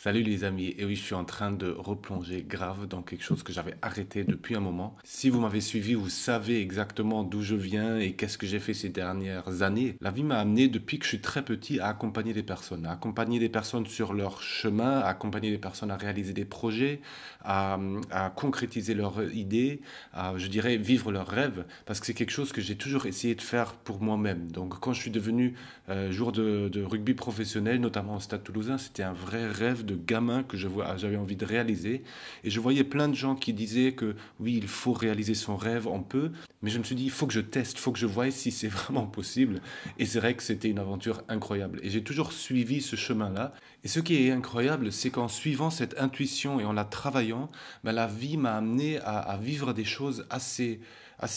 Salut les amis, et oui, je suis en train de replonger grave dans quelque chose que j'avais arrêté depuis un moment. Si vous m'avez suivi, vous savez exactement d'où je viens et qu'est-ce que j'ai fait ces dernières années. La vie m'a amené depuis que je suis très petit à accompagner des personnes sur leur chemin, à accompagner des personnes à réaliser des projets, à concrétiser leurs idées, à, je dirais, vivre leurs rêves, parce que c'est quelque chose que j'ai toujours essayé de faire pour moi-même. Donc quand je suis devenu joueur de rugby professionnel, notamment au Stade Toulousain, c'était un vrai rêve de gamin que j'avais envie de réaliser. Et je voyais plein de gens qui disaient que oui, il faut réaliser son rêve, on peut. Mais je me suis dit, il faut que je teste, il faut que je voie si c'est vraiment possible. Et c'est vrai que c'était une aventure incroyable. Et j'ai toujours suivi ce chemin-là. Et ce qui est incroyable, c'est qu'en suivant cette intuition et en la travaillant, ben, la vie m'a amené à vivre des choses assez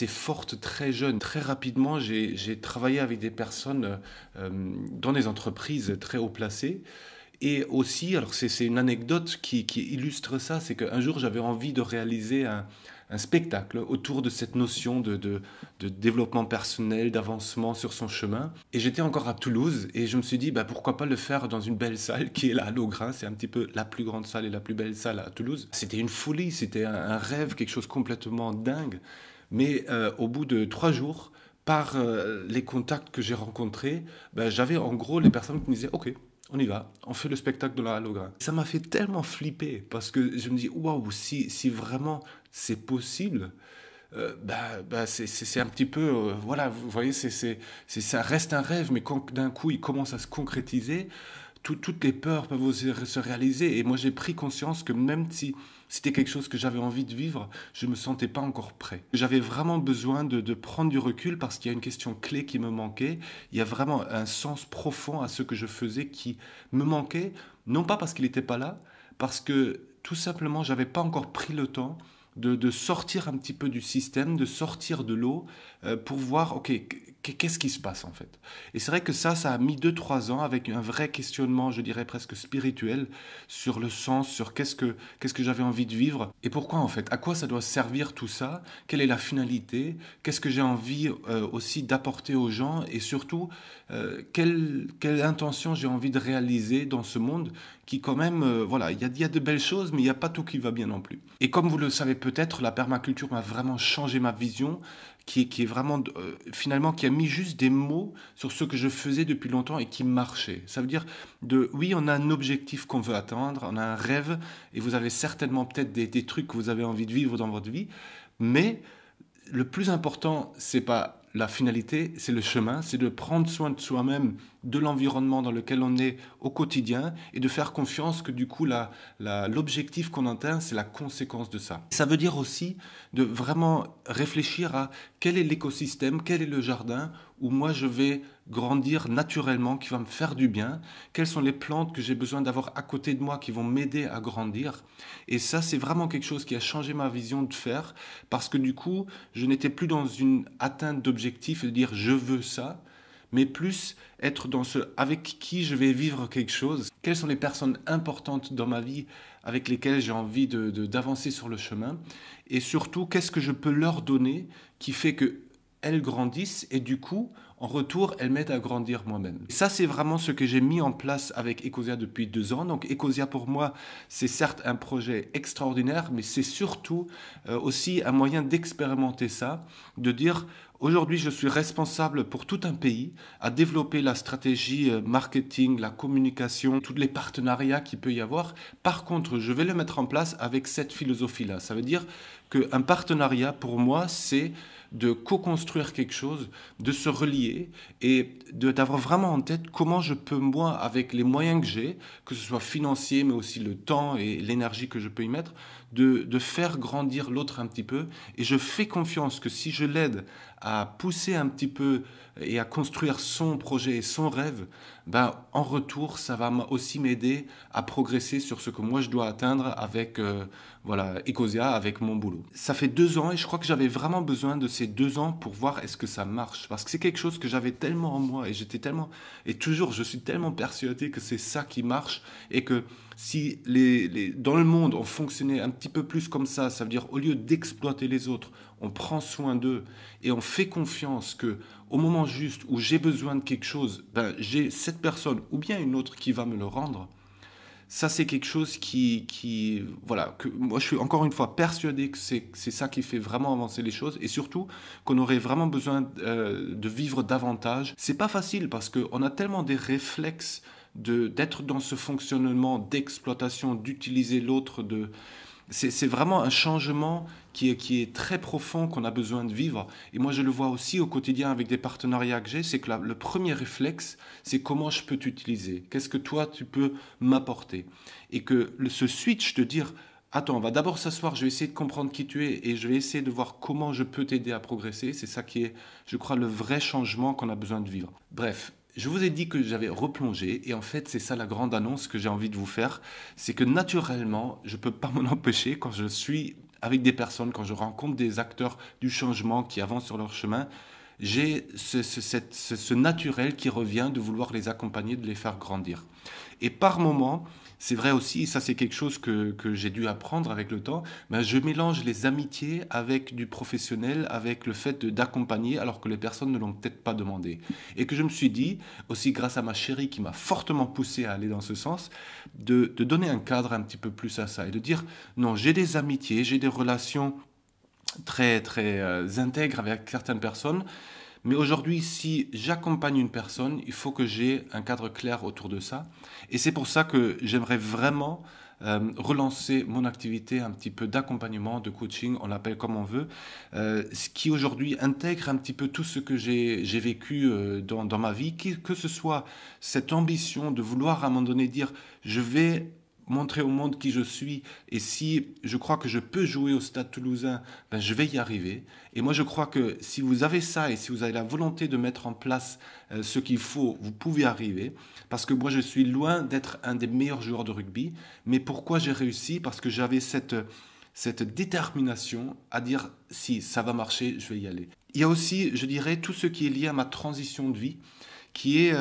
fortes très jeune. Très rapidement, j'ai travaillé avec des personnes dans des entreprises très haut placées. Et aussi, alors c'est une anecdote qui illustre ça, c'est qu'un jour j'avais envie de réaliser un spectacle autour de cette notion de développement personnel, d'avancement sur son chemin. Et j'étais encore à Toulouse et je me suis dit, bah, pourquoi pas le faire dans une belle salle qui est là à Laugrain, c'est un petit peu la plus grande salle et la plus belle salle à Toulouse. C'était une folie, c'était un rêve, quelque chose complètement dingue. Mais au bout de 3 jours, par les contacts que j'ai rencontrés, ben, j'avais en gros les personnes qui me disaient OK, on y va, on fait le spectacle de la Halogra. Ça m'a fait tellement flipper parce que je me dis waouh, si vraiment c'est possible, c'est un petit peu, voilà, vous voyez, ça reste un rêve, mais quand d'un coup il commence à se concrétiser, toutes les peurs peuvent se réaliser. Et moi, j'ai pris conscience que même si c'était quelque chose que j'avais envie de vivre, je ne me sentais pas encore prêt. J'avais vraiment besoin de prendre du recul parce qu'il y a une question clé qui me manquait. Il y a vraiment un sens profond à ce que je faisais qui me manquait, non pas parce qu'il n'était pas là, parce que tout simplement, j'avais pas encore pris le temps de sortir un petit peu du système, de sortir de l'eau pour voir, ok, qu'est-ce qui se passe en fait. Et c'est vrai que ça a mis 2 3 ans avec un vrai questionnement, je dirais presque spirituel, sur le sens, sur qu'est-ce que j'avais envie de vivre et pourquoi en fait, à quoi ça doit servir tout ça, quelle est la finalité, qu'est-ce que j'ai envie aussi d'apporter aux gens et surtout quelle intention j'ai envie de réaliser dans ce monde qui quand même, voilà, il y a de belles choses, mais il n'y a pas tout qui va bien non plus. Et comme vous le savez peut-être, la permaculture m'a vraiment changé ma vision, qui est vraiment, finalement, qui a mis juste des mots sur ce que je faisais depuis longtemps et qui marchait. Ça veut dire, oui, on a un objectif qu'on veut atteindre, on a un rêve, et vous avez certainement peut-être des trucs que vous avez envie de vivre dans votre vie, mais le plus important, c'est pas la finalité, c'est le chemin, c'est de prendre soin de soi-même, de l'environnement dans lequel on est au quotidien et de faire confiance que du coup, l'objectif qu'on atteint, c'est la conséquence de ça. Ça veut dire aussi de vraiment réfléchir à quel est l'écosystème, quel est le jardin où moi je vais grandir naturellement, qui va me faire du bien, quelles sont les plantes que j'ai besoin d'avoir à côté de moi qui vont m'aider à grandir. Et ça, c'est vraiment quelque chose qui a changé ma vision de faire parce que du coup, je n'étais plus dans une atteinte d'objectif et de dire je veux ça, mais plus être dans ce avec qui je vais vivre quelque chose. Quelles sont les personnes importantes dans ma vie avec lesquelles j'ai envie d'avancer sur le chemin et surtout qu'est-ce que je peux leur donner qui fait que elles grandissent et du coup, en retour, elles m'aident à grandir moi-même. Ça, c'est vraiment ce que j'ai mis en place avec Ecosia depuis 2 ans. Donc, Ecosia, pour moi, c'est certes un projet extraordinaire, mais c'est surtout aussi un moyen d'expérimenter ça, de dire, aujourd'hui, je suis responsable pour tout un pays à développer la stratégie marketing, la communication, tous les partenariats qu'il peut y avoir. Par contre, je vais le mettre en place avec cette philosophie-là. Ça veut dire qu'un partenariat, pour moi, c'est de co-construire quelque chose, de se relier et d'avoir vraiment en tête comment je peux, moi, avec les moyens que j'ai, que ce soit financier, mais aussi le temps et l'énergie que je peux y mettre, de faire grandir l'autre un petit peu. Et je fais confiance que si je l'aide à pousser un petit peu et à construire son projet et son rêve, ben, en retour, ça va aussi m'aider à progresser sur ce que moi je dois atteindre avec voilà, Ecosia, avec mon boulot. Ça fait 2 ans et je crois que j'avais vraiment besoin de ces 2 ans pour voir est-ce que ça marche. Parce que c'est quelque chose que j'avais tellement en moi et j'étais tellement, et toujours je suis tellement persuadé que c'est ça qui marche et que si dans le monde on fonctionnait un petit peu plus comme ça veut dire au lieu d'exploiter les autres, on prend soin d'eux et on fait confiance que au moment juste où j'ai besoin de quelque chose, ben, j'ai cette personne ou bien une autre qui va me le rendre. Ça, c'est quelque chose voilà, que moi, je suis encore une fois persuadé que c'est ça qui fait vraiment avancer les choses et surtout qu'on aurait vraiment besoin de vivre davantage. C'est pas facile parce qu'on a tellement des réflexes d'être dans ce fonctionnement d'exploitation, d'utiliser l'autre, c'est vraiment un changement qui est très profond qu'on a besoin de vivre. Et moi, je le vois aussi au quotidien avec des partenariats que j'ai, c'est que le premier réflexe, c'est comment je peux t'utiliser. Qu'est-ce que toi, tu peux m'apporter. Et que ce switch de dire, attends, on va d'abord s'asseoir, je vais essayer de comprendre qui tu es et je vais essayer de voir comment je peux t'aider à progresser. C'est ça qui est, je crois, le vrai changement qu'on a besoin de vivre. Bref. Je vous ai dit que j'avais replongé et en fait c'est ça la grande annonce que j'ai envie de vous faire, c'est que naturellement je ne peux pas m'en empêcher quand je suis avec des personnes, quand je rencontre des acteurs du changement qui avancent sur leur chemin, j'ai ce naturel qui revient de vouloir les accompagner, de les faire grandir. Et par moments, c'est vrai aussi, et ça c'est quelque chose que j'ai dû apprendre avec le temps, ben je mélange les amitiés avec du professionnel, avec le fait d'accompagner alors que les personnes ne l'ont peut-être pas demandé. Et que je me suis dit, aussi grâce à ma chérie qui m'a fortement poussé à aller dans ce sens, de donner un cadre un petit peu plus à ça et de dire, non, j'ai des amitiés, j'ai des relations très très intègres avec certaines personnes, mais aujourd'hui, si j'accompagne une personne, il faut que j'ai un cadre clair autour de ça. Et c'est pour ça que j'aimerais vraiment relancer mon activité un petit peu d'accompagnement, de coaching, on l'appelle comme on veut, ce qui aujourd'hui intègre un petit peu tout ce que j'ai vécu dans ma vie, que ce soit cette ambition de vouloir à un moment donné dire je vais montrer au monde qui je suis et si je crois que je peux jouer au Stade Toulousain, ben je vais y arriver. Et moi je crois que si vous avez ça et si vous avez la volonté de mettre en place ce qu'il faut, vous pouvez arriver. Parce que moi je suis loin d'être un des meilleurs joueurs de rugby, mais pourquoi j'ai réussi? Parce que j'avais cette détermination à dire si ça va marcher, je vais y aller. Il y a aussi, je dirais, tout ce qui est lié à ma transition de vie, qui est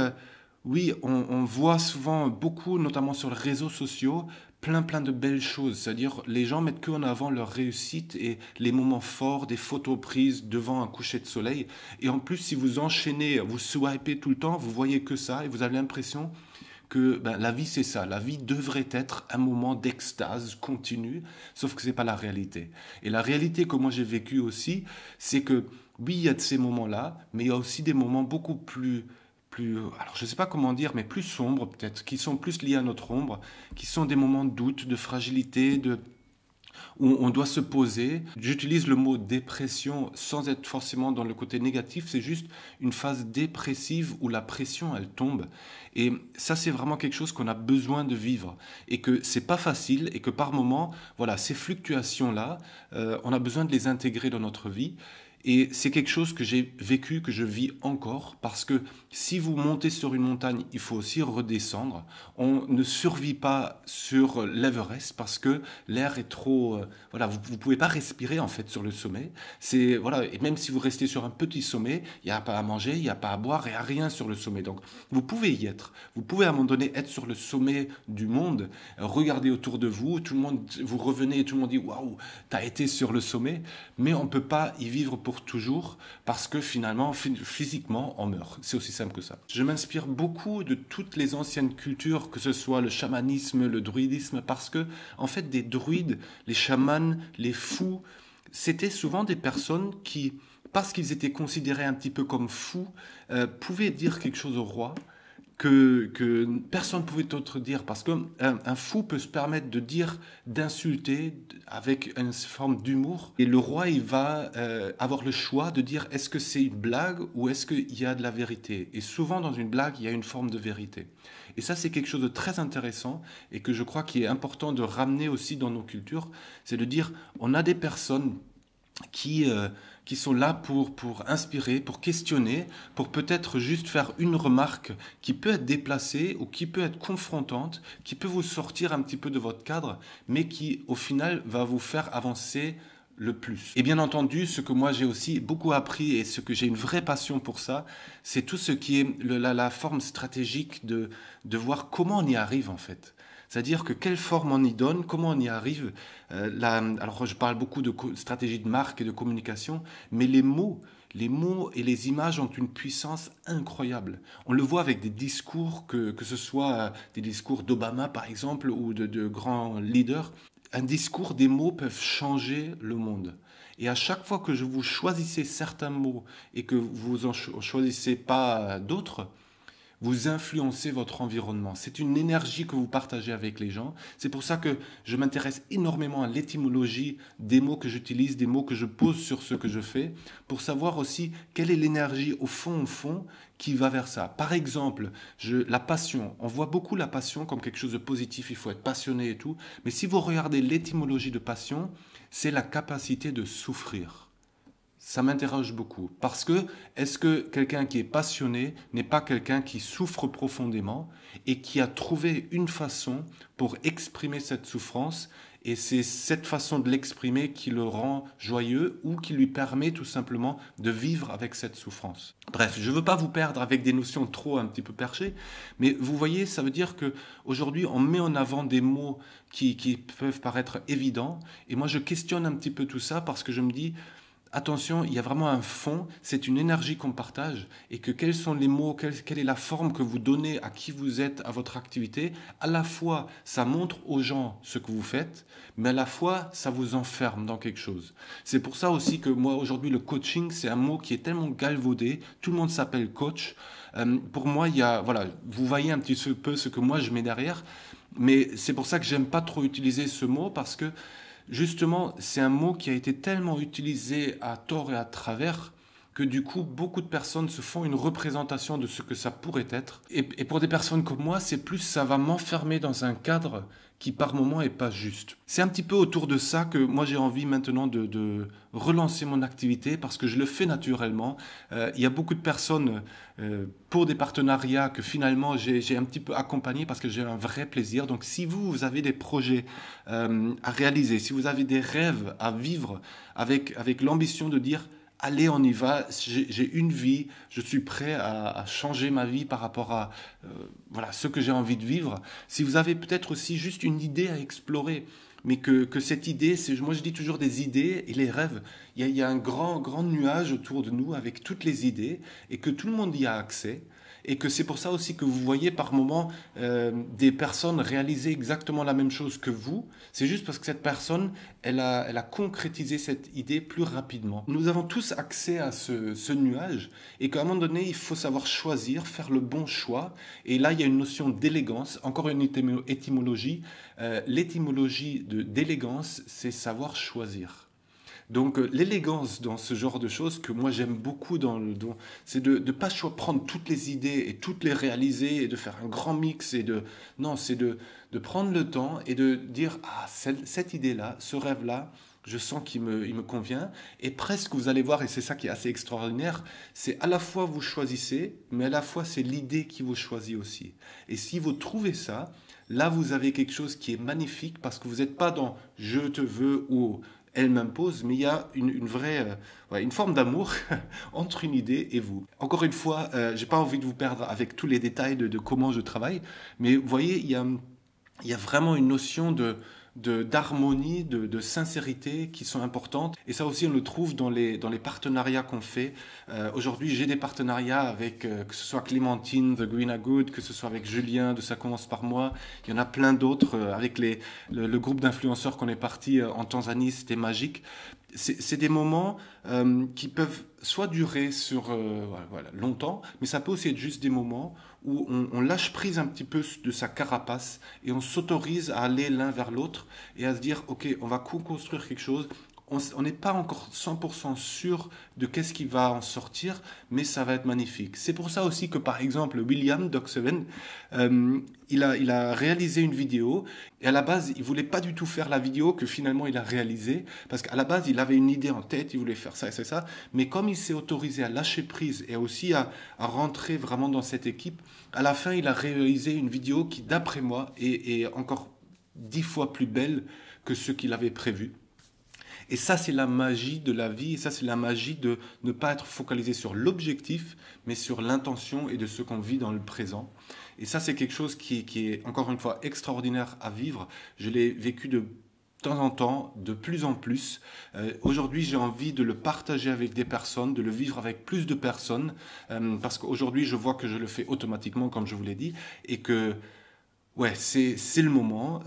oui, on voit souvent beaucoup, notamment sur les réseaux sociaux, plein de belles choses. C'est-à-dire, les gens mettent que en avant leur réussite et les moments forts, des photos prises devant un coucher de soleil. Et en plus, si vous enchaînez, vous swipez tout le temps, vous voyez que ça et vous avez l'impression que ben, la vie c'est ça. La vie devrait être un moment d'extase continue, sauf que c'est pas la réalité. Et la réalité que moi j'ai vécu aussi, c'est que oui, il y a de ces moments-là, mais il y a aussi des moments beaucoup plus, alors je ne sais pas comment dire, mais plus sombres peut-être, qui sont plus liés à notre ombre, qui sont des moments de doute, de fragilité, où on doit se poser. J'utilise le mot dépression sans être forcément dans le côté négatif, c'est juste une phase dépressive où la pression, elle tombe. Et ça, c'est vraiment quelque chose qu'on a besoin de vivre. Et que c'est pas facile et que par moment, voilà, ces fluctuations-là, on a besoin de les intégrer dans notre vie. Et c'est quelque chose que j'ai vécu, que je vis encore, parce que si vous montez sur une montagne, il faut aussi redescendre. On ne survit pas sur l'Everest parce que l'air est trop... voilà, vous ne pouvez pas respirer en fait sur le sommet. C'est, voilà, et même si vous restez sur un petit sommet, il n'y a pas à manger, il n'y a pas à boire, il n'y a rien sur le sommet. Donc vous pouvez y être. Vous pouvez à un moment donné être sur le sommet du monde, regarder autour de vous, tout le monde, vous revenez et tout le monde dit waouh, t'as été sur le sommet, mais on ne peut pas y vivre pour toujours parce que finalement, physiquement, on meurt. C'est aussi simple que ça. Je m'inspire beaucoup de toutes les anciennes cultures, que ce soit le chamanisme, le druidisme, parce que en fait, des druides, les chamans, les fous, c'était souvent des personnes qui, parce qu'ils étaient considérés un petit peu comme fous, pouvaient dire quelque chose au roi que personne ne pouvait d'autre dire. Parce qu'un un fou peut se permettre de dire, d'insulter avec une forme d'humour. Et le roi, il va avoir le choix de dire est-ce que c'est une blague ou est-ce qu'il y a de la vérité. Et souvent, dans une blague, il y a une forme de vérité. Et ça, c'est quelque chose de très intéressant et que je crois qu'il est important de ramener aussi dans nos cultures. C'est de dire, on a des personnes qui sont là pour inspirer, pour questionner, pour peut-être juste faire une remarque qui peut être déplacée ou qui peut être confrontante, qui peut vous sortir un petit peu de votre cadre, mais qui au final va vous faire avancer le plus. Et bien entendu, ce que moi j'ai aussi beaucoup appris et ce que j'ai une vraie passion pour ça, c'est tout ce qui est la forme stratégique de voir comment on y arrive en fait. C'est-à-dire que quelle forme on y donne, comment on y arrive. Alors je parle beaucoup de stratégie de marque et de communication, mais les mots Les mots et les images ont une puissance incroyable. On le voit avec des discours, que ce soit des discours d'Obama par exemple ou de grands leaders. Un discours, des mots peuvent changer le monde. Et à chaque fois que vous choisissez certains mots et que vous en choisissez pas d'autres, vous influencez votre environnement. C'est une énergie que vous partagez avec les gens. C'est pour ça que je m'intéresse énormément à l'étymologie des mots que j'utilise, des mots que je pose sur ce que je fais, pour savoir aussi quelle est l'énergie au fond, qui va vers ça. Par exemple, la passion. On voit beaucoup la passion comme quelque chose de positif, il faut être passionné et tout. Mais si vous regardez l'étymologie de passion, c'est la capacité de souffrir. Ça m'interroge beaucoup. Parce que, est-ce que quelqu'un qui est passionné n'est pas quelqu'un qui souffre profondément et qui a trouvé une façon pour exprimer cette souffrance, et c'est cette façon de l'exprimer qui le rend joyeux ou qui lui permet tout simplement de vivre avec cette souffrance. Bref, je ne veux pas vous perdre avec des notions trop un petit peu perchées, mais vous voyez, ça veut dire qu'aujourd'hui, on met en avant des mots qui peuvent paraître évidents, et moi je questionne un petit peu tout ça parce que je me dis, attention, il y a vraiment un fond, c'est une énergie qu'on partage et que quels sont les mots, quelle est la forme que vous donnez à qui vous êtes, à votre activité, à la fois ça montre aux gens ce que vous faites, mais à la fois ça vous enferme dans quelque chose. C'est pour ça aussi que moi aujourd'hui le coaching c'est un mot qui est tellement galvaudé, tout le monde s'appelle coach. Pour moi il y a, voilà, vous voyez un petit peu ce que moi je mets derrière, mais c'est pour ça que j'aime pas trop utiliser ce mot parce que justement, c'est un mot qui a été tellement utilisé à tort et à travers que du coup, beaucoup de personnes se font une représentation de ce que ça pourrait être. Et pour des personnes comme moi, c'est plus ça va m'enfermer dans un cadre qui par moment est pas juste. C'est un petit peu autour de ça que moi j'ai envie maintenant de relancer mon activité parce que je le fais naturellement. Il y a beaucoup de personnes pour des partenariats que finalement j'ai un petit peu accompagné parce que j'ai un vrai plaisir. Donc si vous avez des projets à réaliser, si vous avez des rêves à vivre avec l'ambition de dire allez, on y va, j'ai une vie, je suis prêt à changer ma vie par rapport à voilà, ce que j'ai envie de vivre. Si vous avez peut-être aussi juste une idée à explorer, mais que cette idée, moi je dis toujours des idées et les rêves, il y a un grand nuage autour de nous avec toutes les idées et que tout le monde y a accès. Et que c'est pour ça aussi que vous voyez par moments des personnes réaliser exactement la même chose que vous. C'est juste parce que cette personne, elle a concrétisé cette idée plus rapidement. Nous avons tous accès à ce nuage et qu'à un moment donné, il faut savoir choisir, faire le bon choix. Et là, il y a une notion d'élégance, encore une étymologie. L'étymologie d'élégance, c'est savoir choisir. Donc l'élégance dans ce genre de choses que moi j'aime beaucoup c'est de ne pas prendre toutes les idées et toutes les réaliser et de faire un grand mix non, c'est de prendre le temps et de dire ah cette idée-là, ce rêve-là, je sens il me convient et presque vous allez voir et c'est ça qui est assez extraordinaire, c'est à la fois vous choisissez mais à la fois c'est l'idée qui vous choisit aussi. Et si vous trouvez ça, là vous avez quelque chose qui est magnifique parce que vous n'êtes pas dans je te veux ou elle m'impose, mais il y a une vraie, une forme d'amour entre une idée et vous. Encore une fois, j'ai pas envie de vous perdre avec tous les détails de comment je travaille, mais vous voyez, il y a vraiment une notion d'harmonie, de sincérité qui sont importantes. Et ça aussi, on le trouve dans les partenariats qu'on fait. Aujourd'hui, j'ai des partenariats avec, que ce soit Clémentine, The Green Are Good, que ce soit avec Julien de Ça commence par moi. Il y en a plein d'autres. Avec le groupe d'influenceurs qu'on est parti en Tanzanie, c'était magique. C'est des moments qui peuvent soit durer sur longtemps, mais ça peut aussi être juste des moments où on lâche prise un petit peu de sa carapace et on s'autorise à aller l'un vers l'autre et à se dire, ok, on va co-construire quelque chose. On n'est pas encore 100% sûr de qu'est-ce qui va en sortir, mais ça va être magnifique. C'est pour ça aussi que, par exemple, William Doc7, il a réalisé une vidéo, et à la base, il voulait pas du tout faire la vidéo que finalement il a réalisée, parce qu'à la base, il avait une idée en tête, il voulait faire ça et ça, mais comme il s'est autorisé à lâcher prise et aussi à rentrer vraiment dans cette équipe, à la fin, il a réalisé une vidéo qui, d'après moi, est encore 10 fois plus belle que ce qu'il avait prévu. Et ça, c'est la magie de la vie, et ça, c'est la magie de ne pas être focalisé sur l'objectif, mais sur l'intention et de ce qu'on vit dans le présent. Et ça, c'est quelque chose qui est, encore une fois, extraordinaire à vivre. Je l'ai vécu temps en temps, de plus en plus. Aujourd'hui, j'ai envie de le partager avec des personnes, de le vivre avec plus de personnes, parce qu'aujourd'hui, je vois que je le fais automatiquement, comme je vous l'ai dit, et que ouais, c'est le moment.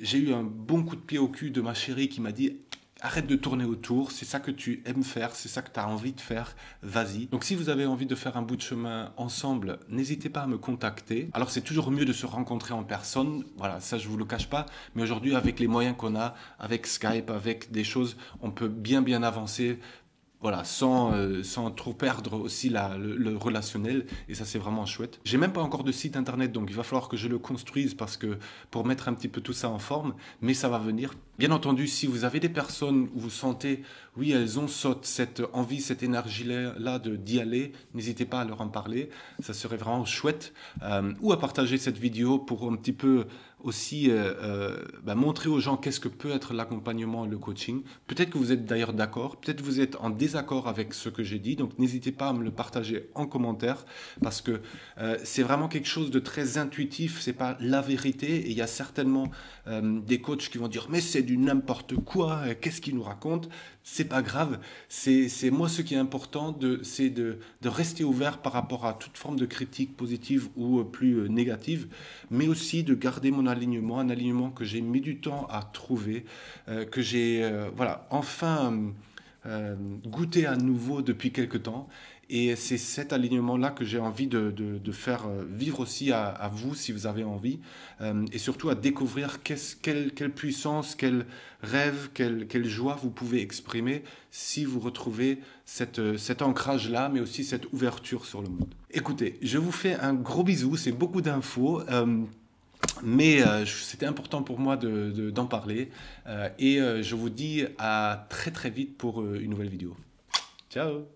J'ai eu un bon coup de pied au cul de ma chérie qui m'a dit arrête de tourner autour, c'est ça que tu aimes faire, c'est ça que tu as envie de faire, vas-y. Donc si vous avez envie de faire un bout de chemin ensemble, n'hésitez pas à me contacter. Alors c'est toujours mieux de se rencontrer en personne, voilà, ça je vous le cache pas, mais aujourd'hui avec les moyens qu'on a, avec Skype, avec des choses, on peut bien avancer. Voilà, sans trop perdre aussi le relationnel, et ça c'est vraiment chouette. J'ai même pas encore de site internet, donc il va falloir que je le construise parce que pour mettre un petit peu tout ça en forme, mais ça va venir. Bien entendu, si vous avez des personnes où vous sentez, oui, elles ont cette envie, cette énergie-là d'y aller, n'hésitez pas à leur en parler, ça serait vraiment chouette. Ou à partager cette vidéo pour un petit peu aussi montrer aux gens qu'est-ce que peut être l'accompagnement, le coaching. Peut-être que vous êtes d'ailleurs d'accord, peut-être que vous êtes en désaccord avec ce que j'ai dit, donc n'hésitez pas à me le partager en commentaire parce que c'est vraiment quelque chose de très intuitif, c'est pas la vérité et il y a certainement des coachs qui vont dire mais c'est du n'importe quoi, qu'est-ce qu'il nous raconte? C'est pas grave, c'est moi ce qui est important, c'est de rester ouvert par rapport à toute forme de critique positive ou plus négative, mais aussi de garder mon alignement, un alignement que j'ai mis du temps à trouver, que j'ai voilà, enfin goûté à nouveau depuis quelque temps. Et c'est cet alignement-là que j'ai envie de faire vivre aussi à vous, si vous avez envie, et surtout à découvrir quelle puissance, quel rêve, quelle joie vous pouvez exprimer si vous retrouvez cet ancrage-là, mais aussi cette ouverture sur le monde. Écoutez, je vous fais un gros bisou, c'est beaucoup d'infos. Mais c'était important pour moi d'en parler et je vous dis à très vite pour une nouvelle vidéo. Ciao!